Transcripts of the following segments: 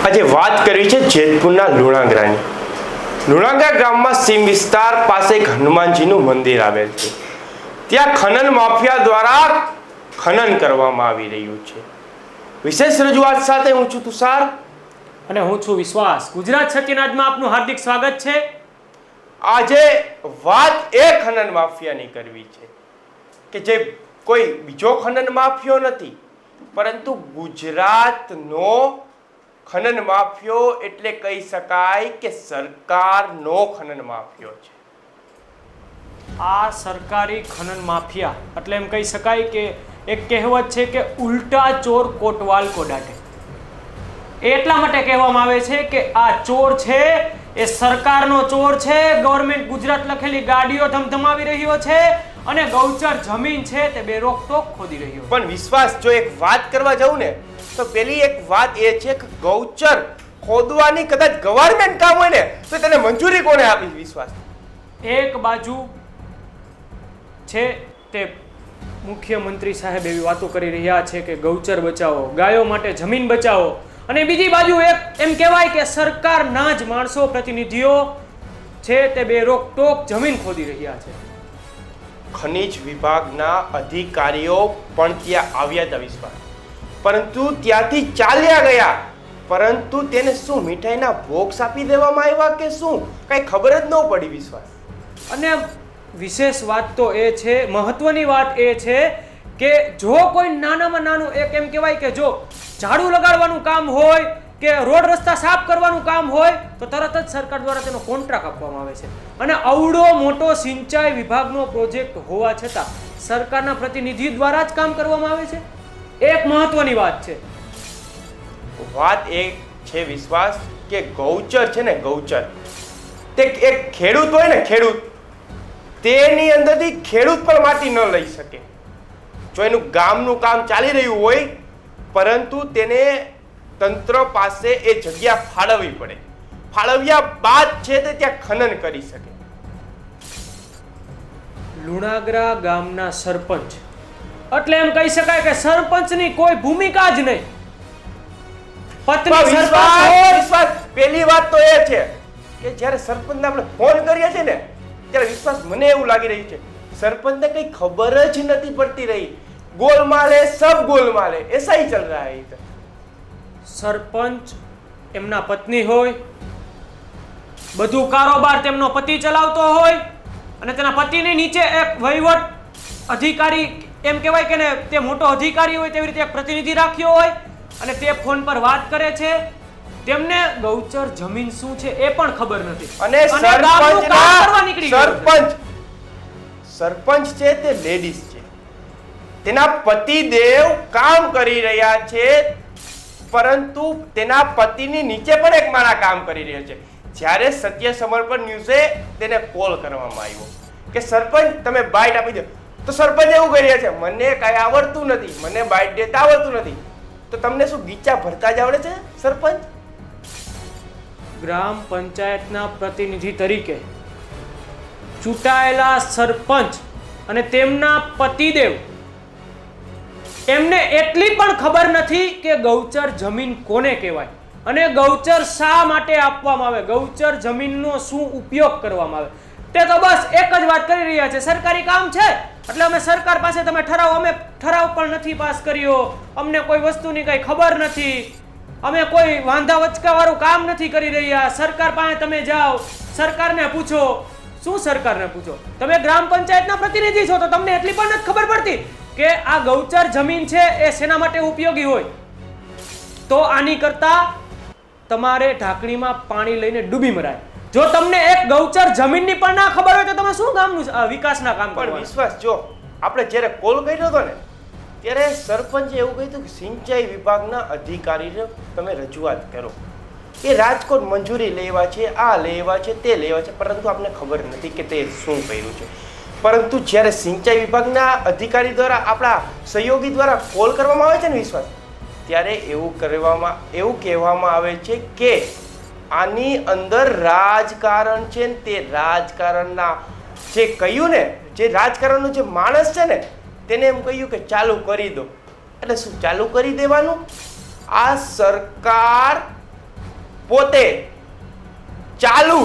આજે વાત કરવી છે જેતપુરના લુણાગરાની. લુણાગરા ગામમાં સીમ વિસ્તાર પાસે એક હનુમાનજીનું મંદિર આવેલ છે. ત્યાં ખનન માફિયા દ્વારા ખનન કરવામાં આવી રહ્યું છે. વિશેષ રજૂઆત સાથે હું છું તુષાર અને હું છું વિશ્વાસ. ગુજરાત સત્યનાજમાં આપનું હાર્દિક સ્વાગત છે. આજે વાત એ ખનન માફિયાની કરવી છે કે જે કોઈ બીજો ખનન માફિયો નથી, પરંતુ ગુજરાતનો ખનન માફિયો એટલે કહી શકાય કે સરકારનો ખનન માફિયો છે. આ સરકારી ખનન માફિયા એટલે એમ કહી શકાય કે એક કહેવત છે કે ઉલ્ટા ચોર કોટવાલ કો ડાંટે. એટલા માટે કહેવામાં આવે છે કે આ ચોર છે એ સરકારનો ચોર છે. ગવર્મેન્ટ ગુજરાત લખેલી ગાડીઓ ધમધમાવી રહ્યો છે અને ગૌચર જમીન છે તે બેરોકટોક ખોદી રહ્યો. પણ વિશ્વાસ, જો એક વાત કરવા જાઉં ને તો પેલી એક વાત એ છે કે ગૌચર ખોદવાની કદાચ ગવર્મેન્ટ કામ હોય ને તો તેને મંજૂરી કોને આપી? વિશ્વાસ, એક બાજુ છે તે મુખ્યમંત્રી સાહેબ એવી વાતો કરી રહ્યા છે કે ગૌચર બચાવો, ગાયો માટે જમીન બચાવો, અને બીજી બાજુ એક એમ કહેવાય કે સરકારના જ માણસો, પ્રતિનિધિઓ છે તે બેરોકટોક જમીન ખોદી રહ્યા છે. ખનિજ વિભાગના અધિકારીઓ પણ ત્યાં આવ્યા હતા વિશ્વાસ, પરંતુ ત્યાંથી ચાલ્યા ગયા. પરંતુ તેને શું મીઠાઈના બોક્સ આપી દેવામાં આવ્યા કે શું, કઈ ખબર જ ન પડી વિશ્વાસ. અને વિશેષ વાત તો એ છે, મહત્વની વાત એ છે કે જો કોઈ નાનામાં નાનું એક એમ કહેવાય કે જો ઝાડુ લગાડવાનું કામ હોય કે રોડ રસ્તા સાફ કરવાનું કામ હોય તો તરત જ સરકાર દ્વારા તેનો કોન્ટ્રાક્ટ આપવામાં આવે છે. અને આવડો મોટો સિંચાઈ વિભાગનો પ્રોજેક્ટ હોવા છતાં સરકારના પ્રતિનિધિ દ્વારા જ કામ કરવામાં આવે છે. એક મહત્વની વાત છે. વાત એ છે વિશ્વાસ કે ગૌચર છે ને, ગૌચર તે એક ખેડૂત હોય ને, ખેડૂત તેની અંદરથી ખેડૂત પણ માટી ન લઈ શકે. જો એનું ગામનું કામ ચાલી રહ્યું હોય પરંતુ તેને તંત્ર પાસે એ જગ્યા ફાળવવી પડે. ફાળવ્યા બાદ છે તે ત્યાં ખનન કરી શકે. લુણાગરા ગામના સરપંચ એટલે એમ કહી શકાય કે સરપંચની કોઈ ભૂમિકા જ નહીં. પત્ની સરપંચ હોય. વિશ્વાસ, પહેલી વાત તો એ છે કે જ્યારે સરપંચને આપણે ફોન કરીએ છીએ ને ત્યારે વિશ્વાસ મને એવું લાગી રહ્યું છે સરપંચને કઈ ખબર જ નથી પડતી રહી. गोलमाल है, सब गोलमाल है, ऐसा ही चल रहा है इधर. સરપંચ એમના પત્ની હોય, બધું કારોબાર તેમનો પતિ ચલાવતો હોય અને તેના પતિની નીચે એક વહીવટ અધિકારી એમ કહેવાય કે ને તે મોટો અધિકારી હોય તેવી રીતે એક પ્રતિનિધિ રાખ્યો હોય અને તે ફોન પર વાત કરે છે. તેમને ગૌચર જમીન શું છે એ પણ ખબર નથી. અને સરપંચ છે તે લેડીઝ છે. તેના પતિદેવ કામ કરી રહ્યા છે, પરંતુ તેના પતિની નીચે પણ એક માણસ કામ કરી રહ્યો છે. જ્યારે સત્ય સમર્પણ ન્યૂઝે તેને કોલ કરવામાં આવ્યો કે સરપંચ તમે બાઇટ આપી દો, તો સરપંચ એવું કરી રહ્યા છે મને કઈ આવડતું નથી, મને બાઇટ દેતા આવડતું નથી. તો તમને શું ગીચા ભરતા જ આવડે છે? સરપંચ ગ્રામ પંચાયતના પ્રતિનિધિ તરીકે ચૂંટાયેલા સરપંચ અને તેમના પતિદેવ એમને એટલી પણ ખબર નથી કે ગૌચર જમીન કોને કહેવાય અને ગૌચર શા માટે આપવામાં આવે, ગૌચર જમીનનો શું ઉપયોગ કરવામાં આવે. તે તો બસ એક જ વાત કરી રહ્યા છે, સરકારી કામ છે એટલે અમે સરકાર પાસે તમે ઠરાવ, અમે ઠરાવ પણ નથી પાસ કર્યો, અમને કોઈ વસ્તુની કઈ ખબર નથી, અમે કોઈ વાંધા વચકાવાળું કામ નથી કરી રહ્યા. સરકાર પાસે તમે જાઓ, સરકારને પૂછો. શું સરકારને પૂછો? તમે ગ્રામ પંચાયતના પ્રતિનિધિ છો તો તમને એટલી પણ નથી ખબર પડતી કે આ ગૌચર જમીન છે એ શેના માટે ઉપયોગી હોય. તો આની કરતા તમારે ઢાંકણીમાં પાણી લઈને ડૂબી મરાય. જો તમને એક ગૌચર જમીનની પણ ના ખબર હોય તો તમે શું ગામનું વિકાસના કામ પણ વિશ્વાસ, જો આપણે જ્યારે કોલ કર્યો હતો ને ત્યારે સરપંચે એવું કહ્યું કે સિંચાઈ વિભાગના અધિકારીને તમે રજૂઆત કરો. એ રાજકોટ મંજૂરી લેવા છે, આ લેવા છે, તે લેવા છે, પરંતુ આપને ખબર નથી કે તે શું કર્યું છે. પરંતુ જ્યારે સિંચાઈ વિભાગના અધિકારી દ્વારા, આપણા સહયોગી દ્વારા કોલ કરવામાં આવે છે ને વિશ્વાસ, ત્યારે એવું કહેવામાં આવે છે કે આની અંદર રાજકારણ છે ને તે રાજકારણના જે કહ્યું ને, જે રાજકારણનો જે માણસ છે ને તેને એમ કહ્યું કે ચાલુ કરી દો. એટલે શું ચાલુ કરી દેવાનું? આ સરકાર પોતે ચાલુ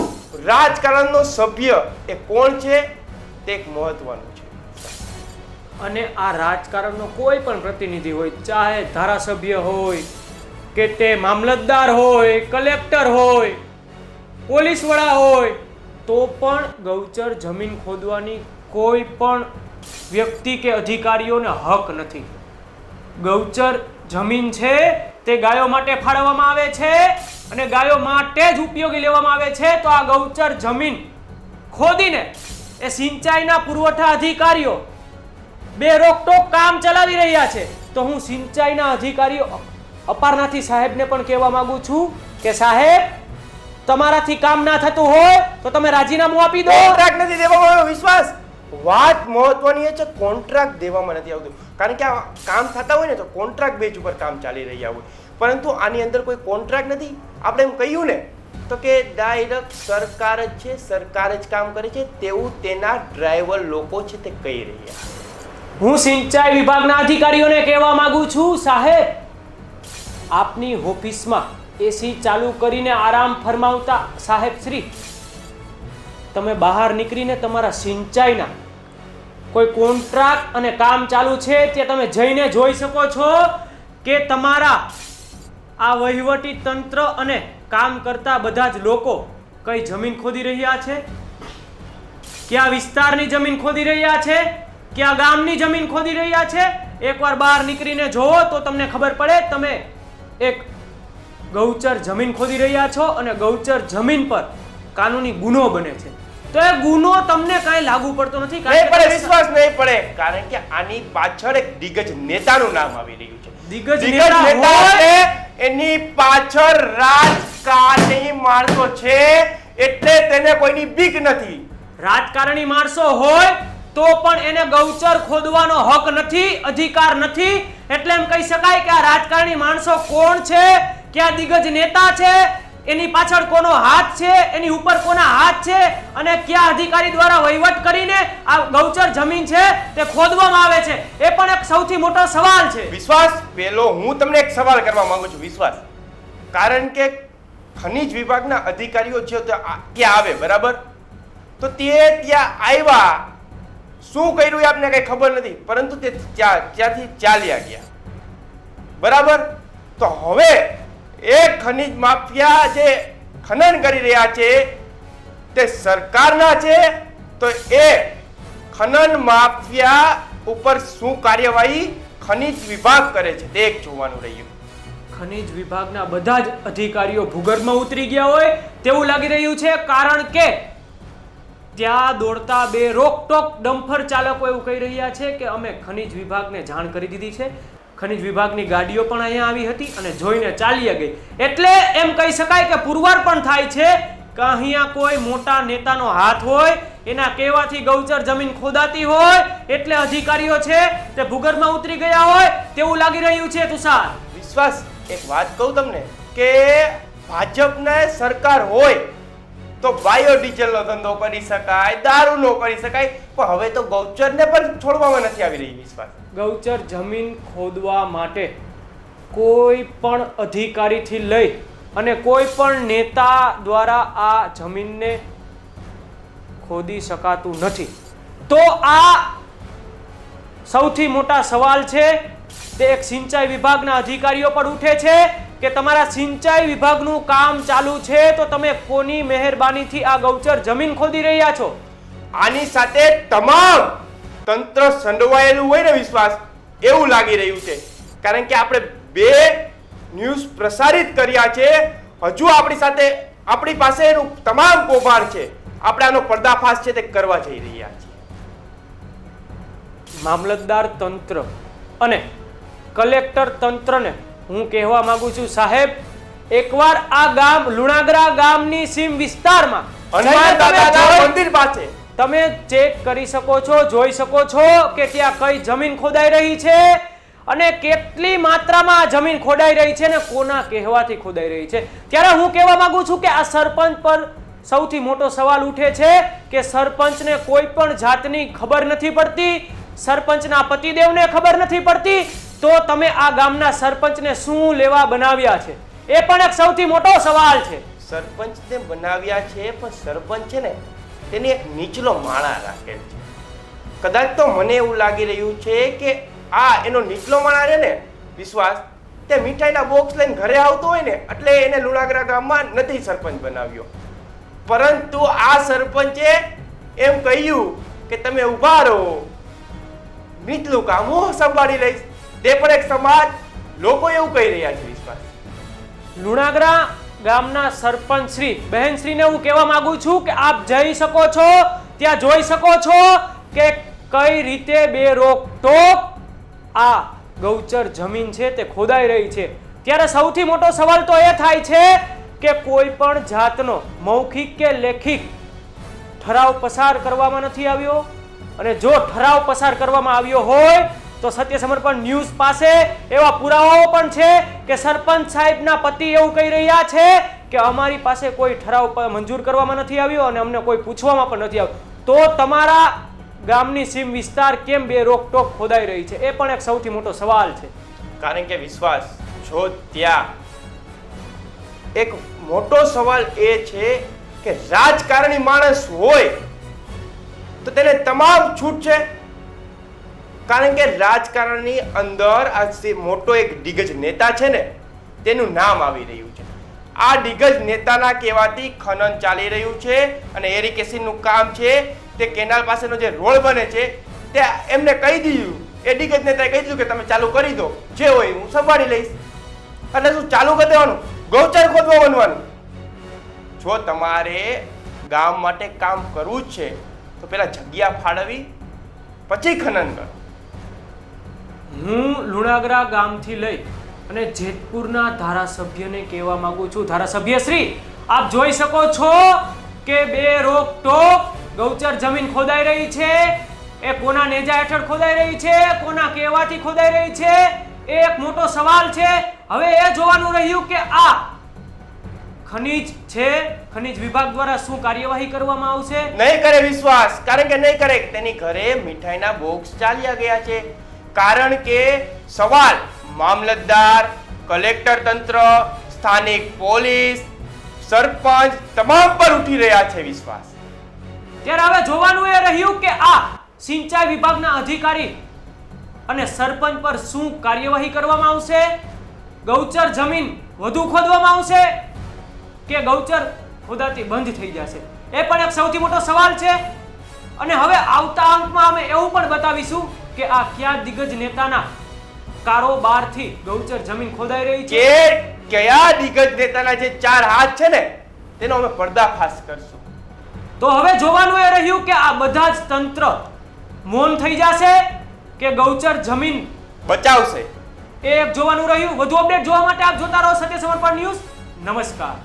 રાજકારણનો સભ્ય એ કોણ છે તે એક મહત્વનું છે. અને આ રાજકારણનો કોઈ પણ પ્રતિનિધિ હોય, ચાહે ધારાસભ્ય હોય કે તે મામલતદાર હોય, કલેક્ટર હોય, પોલીસ વડા હોય, તો પણ ગૌચર જમીન ખોદવાની કોઈ પણ વ્યક્તિ કે અધિકારીઓને હક નથી. ગૌચર જમીન છે તે ગાયો માટે ફાળવવામાં આવે છે અને ગાયો માટે જ ઉપયોગી લેવામાં આવે છે. તો આ ગૌચર જમીન ખોદીને એ સિંચાઈના પુરવઠા અધિકારીઓ બે રોકટોક કામ ચલાવી રહ્યા છે. તો હું સિંચાઈના અધિકારીઓ અપારનાથી સાહેબને પણ કહેવા માંગુ છું કે સાહેબ, તમારાથી કામ ના થતું હોય તો તમે રાજીનામું આપી દો. કોન્ટ્રાક્ટ નથી દેવામાં આવ્યો. વિશ્વાસ, વાત મહત્વની એ છે, કોન્ટ્રાક્ટ દેવામાં નથી આવતું. કારણ કે આ કામ થતા હોય ને તો કોન્ટ્રાક્ટ બેઝ ઉપર કામ ચાલી રહ્યા હોય, પરંતુ આની અંદર કોઈ કોન્ટ્રાક્ટ નથી. આપણે એમ કહ્યું ને તો કે ડાયરેક્ટ સરકાર જ છે, સરકાર જ કામ કરે છે તેવું તેના ડ્રાઈવર લોકો છે તે કહી રહ્યા. હું સિંચાઈ વિભાગના અધિકારીઓને કહેવા માંગુ છું, સાહેબ, આપની ઓફિસમાં એસી ચાલુ કરીને આરામ ફરમાવતા સાહેબ શ્રી, તમે બહાર નીકળીને તમારા સિંચાઈના કોઈ કોન્ટ્રાક્ટ અને કામ ચાલુ છે તે તમે જઈને જોઈ શકો છો કે તમારા આ વહીવટી તંત્ર અને કામ કરતા બધા જ લોકો કઈ જમીન ખોદી રહ્યા છે, કયા વિસ્તારની જમીન ખોદી રહ્યા છે, કયા ગામની જમીન ખોદી રહ્યા છે. એકવાર બહાર નીકળીને જોવો તો તમને ખબર પડે તમે એક ગૌચર જમીન ખોદી રહ્યા છો અને ગૌચર જમીન પર કાનૂની ગુનો બને છે. તો એ ગુનો તમને કઈ લાગુ પડતો નથી. નહીં પડે, વિશ્વાસ નહીં પડે, કારણ કે આની પાછળ એક દિગ્ગજ નેતાનું નામ આવી રહ્યું છે. દિગ્ગજ નેતા નેતા છે, એની પાછળ રાજકારણી માણસો છે, એટલે તેને કોઈની બીક નથી. રાજકારણી માણસો હોય તો પણ એને ગૌચર ખોદવાનો હક નથી, અધિકાર નથી. એટલે એમ કહી શકાય કે આ રાજકારણી માણસો કોણ છે, ક્યાં દિગ્ગજ નેતા છે, એની પાછળ કોનો હાથ છે, એની ઉપર કોના હાથ છે અને કયા અધિકારી દ્વારા વહીવટ કરીને આ ગૌચર જમીન છે તે ખોદવામાં આવે છે, એ પણ એક સૌથી મોટો સવાલ છે. વિશ્વાસ, પેલો હું તમને એક સવાલ કરવા માંગુ છું. વિશ્વાસ, કારણ કે ખનિજ વિભાગના અધિકારીઓ છે તો ક્યાં આવે, બરાબર? તો તે ત્યાં આવ્યા, શું કર્યું એ આપને કઈ ખબર નથી, પરંતુ તે ત્યાંથી ચાલ્યા ગયા, બરાબર? તો હવે એક ખનિજ માફિયા જે ખનન કરી રહ્યા છે તે સરકારના છે, તો એ ખનન માફિયા ઉપર શું કાર્યવાહી ખનિજ વિભાગ કરે છે તે એક જોવાનું રહ્યું. ખનિજ વિભાગના બધા જ અધિકારીઓ ભૂગર્ભમાં ઉતરી ગયા હોય તેવું લાગી રહ્યું છે, કારણ કે ત્યાં દોડતા બે રોકટોક ડમ્ફર ચાલકો એવું કહી રહ્યા છે કે અમે ખનિજ વિભાગને જાણ કરી દીધી છે. ખનિજ વિભાગની ગાડીઓ પણ અહીંયા આવી હતી અને જોઈને ચાલ્યા ગઈ. એટલે એમ કહી શકાય કે પુરવાર પણ થાય છે કે અહીંયા કોઈ મોટા નેતાનો હાથ હોય, એના કહેવાથી ગૌચર જમીન ખોદાતી હોય, એટલે અધિકારીઓ છે તે ભૂગર્ભમાં ઉતરી ગયા હોય તેવું લાગી રહ્યું છે. તુષાર, વિશ્વાસ, એક વાત કહું તમને કે ભાજપને સરકાર હોય તો બાયોડીઝલનો ધંધો કરી શકાય, દારૂનો કરી શકાય, પણ હવે તો ગૌચરને પણ છોડવામાં નથી આવી રહી. વિશ્વાસ, ગૌચર જમીન ખોદવા માટે કોઈ પણ અધિકારીથી લઈ અને કોઈ પણ નેતા દ્વારા આ જમીનને ખોદી શકાતું નથી. તો આ સૌથી મોટા સવાલ છે તે એક સિંચાઈ વિભાગના અધિકારીઓ પર ઉઠે છે કે તમારા સિંચાઈ વિભાગનું કામ ચાલુ છે તો તમે કોની મહેરબાનીથી આ ગૌચર જમીન ખોદી રહ્યા છો? આની સાથે તમામ તંત્ર સંડોવાયેલું હોય ને. વિશ્વાસ, એવું લાગી રહ્યું છે, કારણ કે આપણે બે ન્યૂઝ પ્રસારિત કર્યા છે, હજુ આપણી પાસે એનું તમામ કૌભાંડ છે, આપણે આનો પર્દાફાશ છે તે કરવા જઈ રહ્યા છીએ. મામલતદાર તંત્ર અને કલેક્ટર તંત્રને હું કહેવા માંગુ છું, સાહેબ, એકવાર આ ગામ લુણાગરા ગામની સીમ વિસ્તારમાં હનુમાન દાદાના મંદિર પાસે તમે ચેક કરી શકો છો, જોઈ શકો છો કે ત્યાં કઈ જમીન ખોદાઈ રહી છે અને કેટલી માત્રામાં આ જમીન ખોદાઈ રહી છે અને કોના કહેવાથી ખોદાઈ રહી છે. ત્યારે હું કહેવા માંગુ છું કે આ સરપંચ પર સૌથી મોટો સવાલ ઉઠે છે કે સરપંચને કોઈ પણ જાતની ખબર નથી પડતી, સરપંચના પતિદેવને ખબર નથી પડતી, તો તમે આ ગામના સરપંચને શું લેવા બનાવ્યા છે? એ પણ એક સૌથી મોટો સવાલ છે. સરપંચને બનાવ્યા છે, પણ સરપંચ છે ને તેની એક નીચલો માળા રાખેલ છે. કદાચ તો મને એવું લાગી રહ્યું છે કે આ એનો નીચલો માળા છે ને વિશ્વાસ, તે મીઠાઈના બોક્સ લઈને ઘરે આવતો હોય ને એટલે એને લુણાગરા ગામમાં નથી સરપંચ બનાવ્યો. પરંતુ આ સરપંચે એમ કહ્યું કે તમે ઊભા રહો, નીચલું કામ હું સંભાળી લઈશ. તે પણ એક સમાજ, લોકો એવું કહી રહ્યા છે વિશ્વાસ. લુણાગરા ગામના સરપંચ શ્રી બહેનશ્રીને હું કહેવા માંગુ છું કે આપ જઈ શકો છો, ત્યાં જોઈ શકો છો કે કઈ રીતે બે રોકટોક આ ગૌચર જમીન છે તે ખોદાઈ રહી છે. ત્યારે સૌથી મોટો સવાલ તો એ થાય છે કે કોઈ પણ જાતનો મૌખિક કે લેખિત ઠરાવ પસાર કરવામાં નથી આવ્યો, અને જો ઠરાવ પસાર કરવામાં આવ્યો હોય તો સત્ય સમર્પણ ન્યૂઝ પાસે એવા પુરાવાઓ પણ છે કે સરપંચ સાહેબના પતિ એવું કહી રહ્યા છે કે અમારી પાસે કોઈ ઠરાવ મંજૂર કરવામાં નથી આવ્યો અને અમને કોઈ પૂછવામાં પણ નથી આવ્યું. તો તમારા ગામની સીમ વિસ્તાર કેમ બે રોકટોક ખોદાઈ રહી છે, એ પણ એક સૌથી મોટો સવાલ છે. કારણ કે વિશ્વાસ, જો ત્યાં એક મોટો સવાલ એ છે કે રાજકારણી માણસ હોય તો તેને તમામ છૂટ છે. કારણ કે રાજકારણની અંદર આ મોટો એક દિગ્ગજ નેતા છે ને તેનું નામ આવી રહ્યું છે. આ દિગ્ગજ નેતાના કહેવાથી ખનન ચાલી રહ્યું છે અને એરિકેશનનું કામ છે તે કેનાલ પાસેનો જે રોડ બને છે તે એમને કહી દીધું, એ દિગ્ગજ નેતાએ કહી દીધું કે તમે ચાલુ કરી દો, જે હોય હું સંભાળી લઈશ. એટલે શું ચાલુ કરી દેવાનું, ગૌચર ખોદવા બનવાનું. જો તમારે ગામ માટે કામ કરવું જ છે તો પેલા જગ્યા ફાળવી પછી ખનન કરો. હું લુણાગરા ગામથી લઈ અને જેતપુરના ધારાસભ્યને કહેવા માંગુ છું, ધારાસભ્ય શ્રી આપ જોઈ શકો છો કે બે રોકટોક ગૌચર જમીન ખોદાઈ રહી છે. એ કોના નેજા હેઠળ ખોદાઈ રહી છે, કોના કહેવાથી ખોદાઈ રહી છે, એ એક મોટો સવાલ છે. હવે એ જોવાનું રહ્યું કે આ ખનીજ છે, ખનીજ વિભાગ દ્વારા શું કાર્યવાહી કરવામાં આવશે. નહીં કરે વિશ્વાસ, કારણ કે નહીં કરે. તેની ઘરે મીઠાઈના બોક્સ ચાલ્યા ગયા છે. કારણ કે સવાલ મામલતદાર, કલેક્ટર તંત્ર, સ્થાનિક પોલીસ, સરપંચ તમામ પર ઉઠી રહ્યા છે વિશ્વાસ. ત્યારે હવે જોવાનું એ રહ્યું કે આ સિંચાઈ વિભાગના અધિકારી અને સરપંચ પર શું કાર્યવાહી કરવામાં આવશે. ગૌચર જમીન વધુ ખોદવામાં આવશે કે ગૌચર ખોદાતી બંધ થઈ જશે, એ પણ એક સૌથી મોટો સવાલ છે. અને હવે આવતા અંકમાં અમે એવું પણ બતાવીશું કે આ કયા દિગ્ગજ નેતાના કારોબારથી ગૌચર જમીન ખોદાઈ રહી છે, કે કયા દિગ્ગજ નેતાના જે 4 હાથ છે ને તેનો અમે પર્દાફાશ કરશું. તો હવે જોવાનું એ રહ્યું કે આ બધા જ તંત્ર મૌન થઈ જશે કે ગૌચર જમીન બચાવશે. એ જોવાનું રહ્યું. વધુ અપડેટ જોવા માટે આપ જોતા રહો સત્ય સમર્પણ ન્યૂઝ. નમસ્કાર.